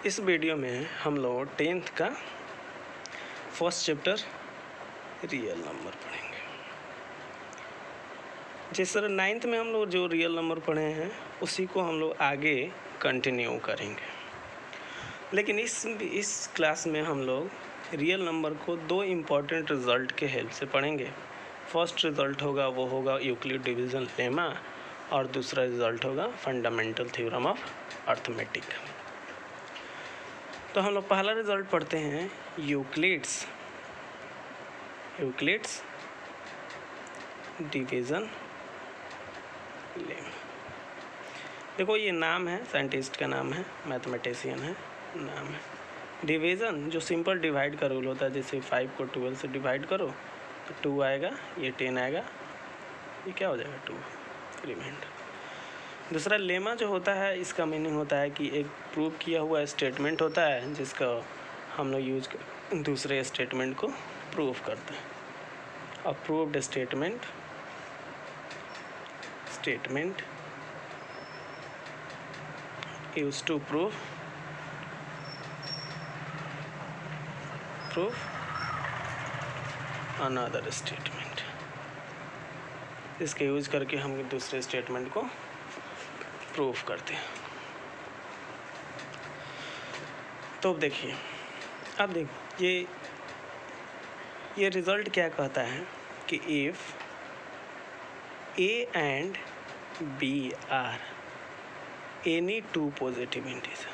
इस वीडियो में हम लोग 10th का फर्स्ट चैप्टर रियल नंबर पढ़ेंगे। जिस तरह 9th में हम लोग जो रियल नंबर पढ़े हैं उसी को हम लोग आगे कंटिन्यू करेंगे, लेकिन इस क्लास में हम लोग रियल नंबर को दो इम्पॉर्टेंट रिज़ल्ट के हेल्प से पढ़ेंगे। फर्स्ट रिज़ल्ट होगा वो होगा यूक्लिड डिवीज़न लेमा, और दूसरा रिज़ल्ट होगा फंडामेंटल थ्योरम ऑफ अर्थमेटिक। तो हम लोग पहला रिज़ल्ट पढ़ते हैं यूक्लिड्स डिवीज़न लेमा। देखो ये नाम है, साइंटिस्ट का नाम है, मैथमेटिशियन है, नाम है। डिवीज़न जो सिंपल डिवाइड का रूल होता है, जैसे 5 को 12 से डिवाइड करो तो 2 आएगा, ये 10 आएगा, ये क्या हो जाएगा 2 रिमाइंडर। दूसरा लेमा जो होता है इसका मीनिंग होता है कि एक प्रूव किया हुआ स्टेटमेंट होता है जिसका हम लोग यूज दूसरे स्टेटमेंट को प्रूव करते हैं। और proved statement use to prove another statement. इसके यूज करके हम दूसरे स्टेटमेंट को प्रूव करते हैं। तो अब देखिए ये रिज़ल्ट क्या कहता है कि if A and B are any two positive integer,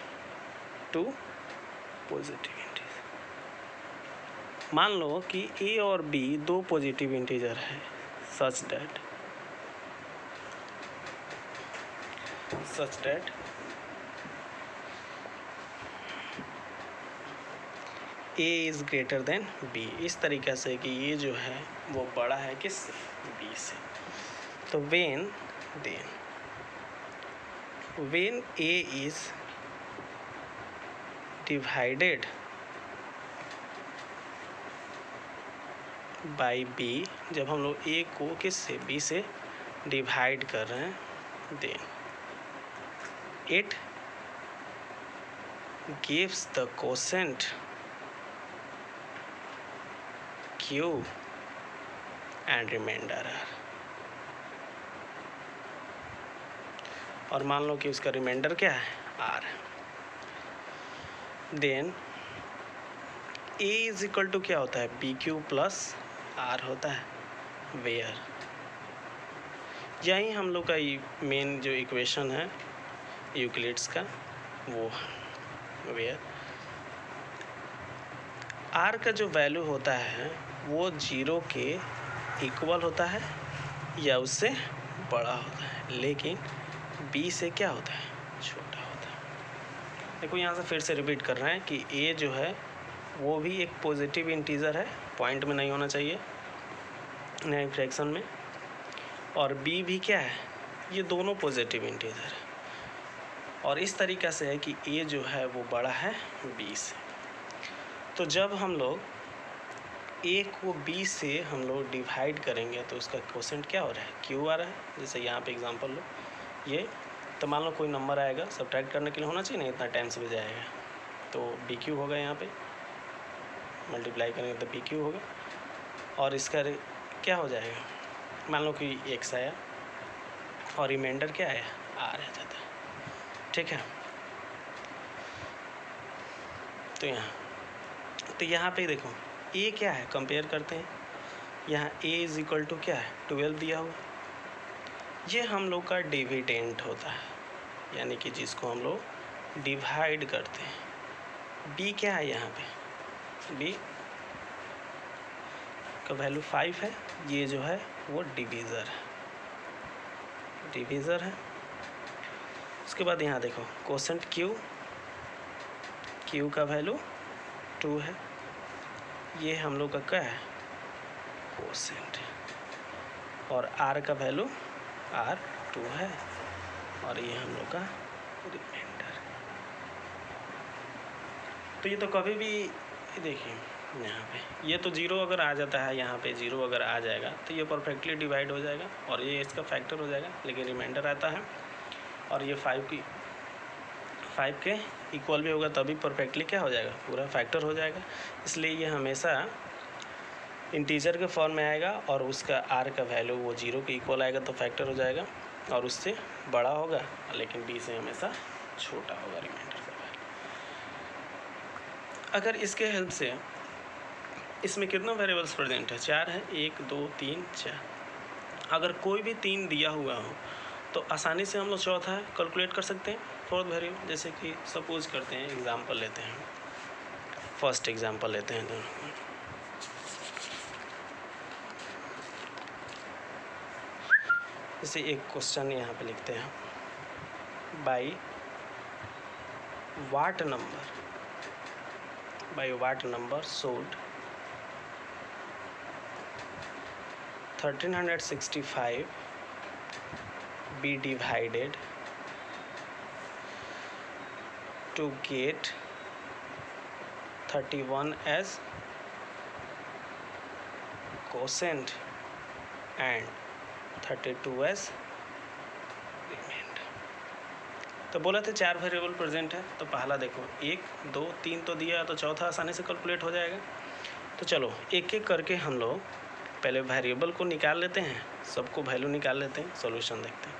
मान लो कि ए और बी दो पॉजिटिव इंटीजर है such that A is greater than B, इस तरीके से कि ये जो है वो बड़ा है किससे, बी से। तो when A is divided by B, जब हम लोग ए को किससे, बी से डिवाइड कर रहे हैं, then it gives the quotient Q and remainder R। और मान लो कि उसका रिमाइंडर क्या है, R। Then A is equal to क्या होता है, BQ प्लस R होता है, वेयर यही हम लोग का मेन जो इक्वेशन है यूक्लिड्स का वो वेयर R का जो वैल्यू होता है वो 0 के इक्वल होता है या उससे बड़ा होता है, लेकिन B से क्या होता है, छोटा होता है। देखो यहाँ से फिर से रिपीट कर रहे हैं कि A जो है वो भी एक पॉजिटिव इंटीजर है, पॉइंट में नहीं होना चाहिए, नहीं फ्रैक्शन में, और B भी क्या है, ये दोनों पॉजिटिव इंटीजर है। और इस तरीक़ा से है कि A जो है वो बड़ा है B से। तो जब हम लोग A को B से हम लोग डिवाइड करेंगे तो उसका कोसेंट क्या हो रहा है, Q आ रहा है। जैसे यहाँ पे एग्जांपल लो ये, तो मान लो कोई नंबर आएगा, सब्ट्रैक्ट करने के लिए होना चाहिए ना, इतना टाइम से बजाएगा, तो BQ होगा, यहाँ पे मल्टीप्लाई करेंगे तो BQ होगा, और इसका क्या हो जाएगा, मान लो कि X आया और रिमाइंडर क्या आया, R आ जाता है, ठीक है। तो यहाँ पे देखो A क्या है, कंपेयर करते हैं, यहाँ A इज इक्वल टू क्या है, 12 दिया हुआ, ये हम लोग का डिविडेंड होता है, यानी कि जिसको हम लोग डिवाइड करते हैं। B क्या है, यहाँ पे B का वैल्यू 5 है, ये जो है वो डिवीज़र है। उसके बाद यहाँ देखो कोसेंट Q का वैल्यू 2 है, ये हम लोग का क्या है, कोसेंट, और R का वैल्यू R2 है, और ये हम लोग का रिमाइंडर। तो ये तो कभी भी देखिए यहाँ पे ये तो 0 अगर आ जाता है, यहाँ पे 0 अगर आ जाएगा तो ये परफेक्टली डिवाइड हो जाएगा और ये इसका फैक्टर हो जाएगा, लेकिन रिमाइंडर आता है और ये 5 के इक्वल भी होगा तभी परफेक्टली क्या हो जाएगा, पूरा फैक्टर हो जाएगा। इसलिए ये हमेशा इंटीजर के फॉर्म में आएगा और उसका आर का वैल्यू वो 0 के इक्वल आएगा तो फैक्टर हो जाएगा और उससे बड़ा होगा, लेकिन b से हमेशा छोटा होगा रिमाइंडर का वैल्यू। अगर इसके हेल्प से इसमें कितना वेरिएबल्स प्रेजेंट है, 4 है, 1 2 3 4। अगर कोई भी 3 दिया हुआ हो तो आसानी से हम लोग चौथा कैलकुलेट कर सकते हैं, फोर्थ वेरिएबल। जैसे कि सपोज करते हैं, एग्जांपल लेते हैं, फर्स्ट एग्जांपल लेते हैं दोनों। जैसे एक क्वेश्चन यहाँ पे लिखते हैं, by what number sold 1365 be divided to get 31 as quotient and 32 as remainder। तो बोला था 4 वेरिएबल प्रेजेंट है, तो पहला देखो 1 2 3 तो दिया, तो चौथा आसानी से कैलकुलेट हो जाएगा। तो चलो एक एक करके हम लोग पहले वेरिएबल को निकाल लेते हैं, सबको वैल्यू निकाल लेते हैं, सॉल्यूशन देखते हैं।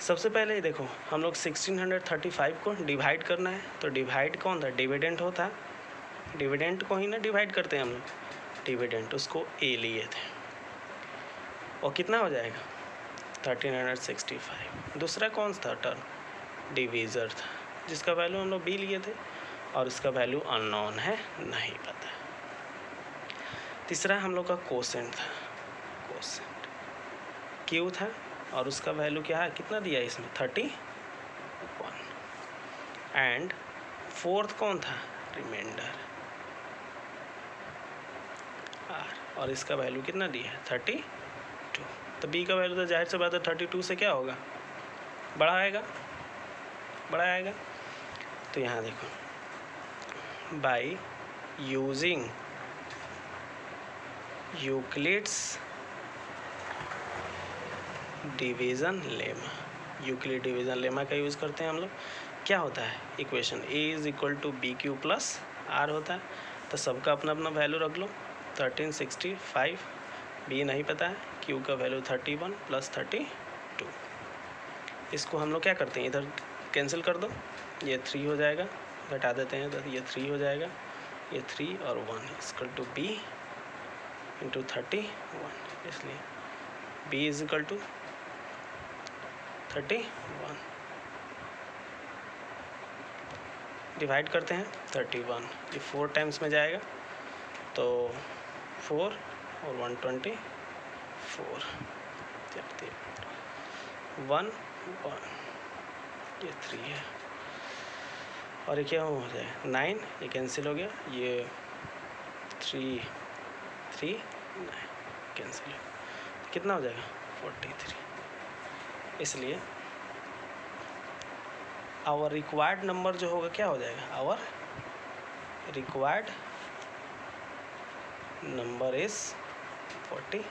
सबसे पहले ही देखो हम लोग 1635 को डिवाइड करना है, तो डिवाइड कौन था, डिविडेंट होता, डिविडेंट को ही ना डिवाइड करते हैं हम लोग, डिविडेंट उसको ए लिए थे और कितना हो जाएगा 1365। दूसरा कौन सा था टर्म, डिवीज़र था, जिसका वैल्यू हम लोग बी लिए थे और उसका वैल्यू अननोन है, नहीं पता। तीसरा हम लोग का कोसेंट था, कोसेंट क्यू था और उसका वैल्यू क्या है, कितना दिया इसमें 31। एंड फोर्थ कौन था, रिमाइंडर आर, और इसका वैल्यू कितना दिया है 32। तो बी का वैल्यू तो जाहिर सी बात है 32 से क्या होगा, बड़ा आएगा, बड़ा आएगा। तो यहाँ देखो, by using Euclid's division lemma, Euclid division lemma का यूज़ करते हैं हम लोग। क्या होता है equation, a is equal to B Q plus R होता है, तो सबका अपना अपना वैल्यू रख लो। 1365, बी नहीं पता है, क्यू का वैल्यू 31 प्लस 32। इसको हम लोग क्या करते हैं, इधर कैंसिल कर दो, ये 3 हो जाएगा, घटा देते हैं तो ये 3 हो जाएगा, ये 3 और 1 इक्वल टू बी इंटू 31, इसलिए B is equal to 31। Divide करते हैं 31, ये 4 टाइम्स में जाएगा तो 4 और 124, 1 1, ये 3 है और ये क्या हो जाएगा 9, ये कैंसिल हो गया, ये 3 3 9 कैंसिल हो, कितना हो जाएगा 43। इसलिए आवर रिक्वायर्ड नंबर जो होगा क्या हो जाएगा, आवर रिक्वायर्ड नंबर इज 43,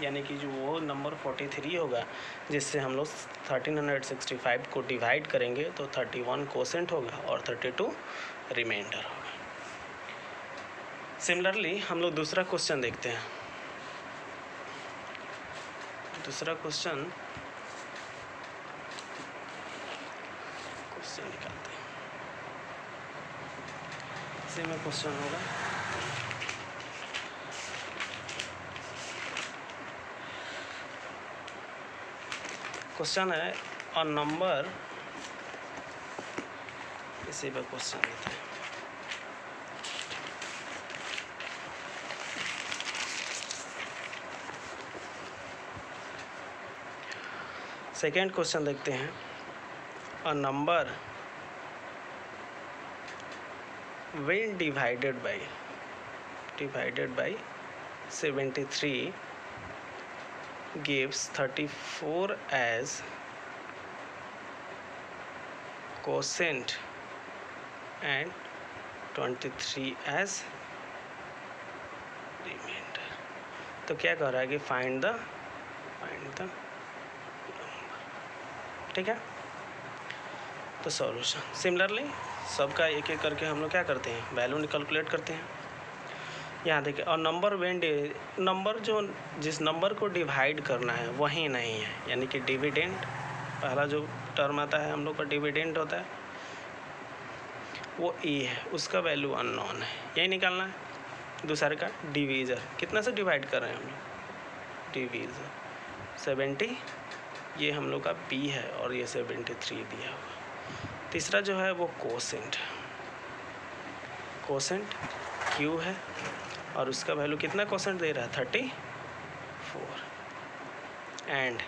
यानी कि जो वो नंबर 43 होगा जिससे हम लोग 1365 को डिवाइड करेंगे तो 31 कोसेंट होगा और 32 रिमाइंडर होगा। सिमिलरली हम लोग दूसरा क्वेश्चन देखते हैं। दूसरा क्वेश्चन निकालते हैं, इसी में क्वेश्चन होगा क्वेश्चन है और नंबर, इसी पे क्वेश्चन देते हैं। सेकेंड क्वेश्चन देखते हैं, a number when divided by 73 gives 34 as quotient and 23 as remainder। तो क्या कर रहा है कि फाइंड द नंबर, ठीक है। तो सॉल्यूशन सिमिलरली सबका एक एक करके हम लोग क्या करते हैं, वैल्यू कैलकुलेट करते हैं। यहाँ देखिए, और नंबर जो जिस नंबर को डिवाइड करना है वही नहीं है, यानी कि डिविडेंड पहला जो टर्म आता है हम लोग का डिविडेंड होता है वो ए है, उसका वैल्यू अननोन है, यही निकालना है। दूसरे का डिवीज़र, कितना से डिवाइड कर रहे हैं हम लोग, डिवीज़र 70, ये हम लोग का बी है और ये 73 दिया हुआ। तीसरा जो है वो कोसेंट क्यू है और उसका वैल्यू कितना कोसेंट दे रहा है 34। एंड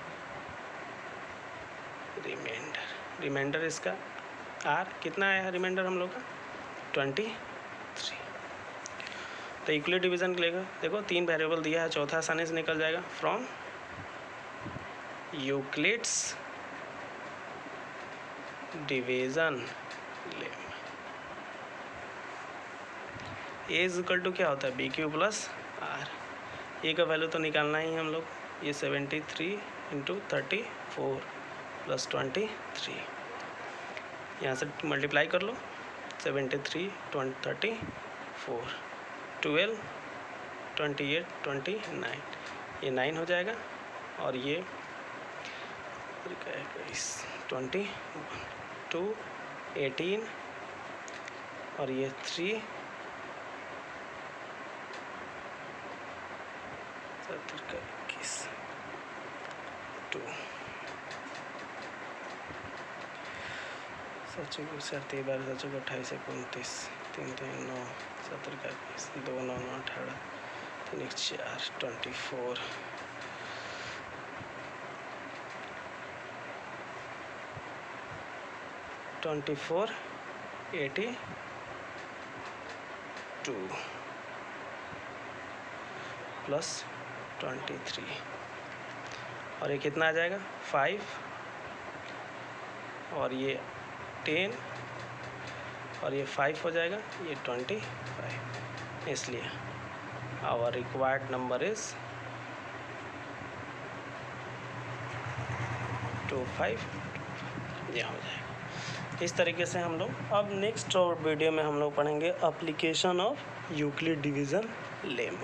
रिमाइंडर इसका आर कितना आया है रिमाइंडर हम लोग का 23। तो इक्वली डिवीज़न लेगा, देखो 3 वेरिएबल दिया है, चौथा आसानी से निकल जाएगा। From Euclid's division lemma A is equal to क्या होता है B Q plus R. A का वैल्यू तो निकालना ही है हम लोग, ये 73 इंटू 34 प्लस 23, यहाँ से मल्टीप्लाई कर लो, 73 34 12 28 29, ये 9 हो जाएगा और ये 21 2 18 और ये 3 21 2 7 7 12 7 28 29 3 3 9 7 21 2 9 9 18 3 1 4 24 24 82 प्लस 23 और ये कितना आ जाएगा 5 और ये 10 और ये 5 हो जाएगा, ये 25। इसलिए आवर रिक्वायर्ड नंबर इज 25, यह हो जाएगा। इस तरीके से हम लोग अब नेक्स्ट वीडियो में हम लोग पढ़ेंगे application of Euclid division lame.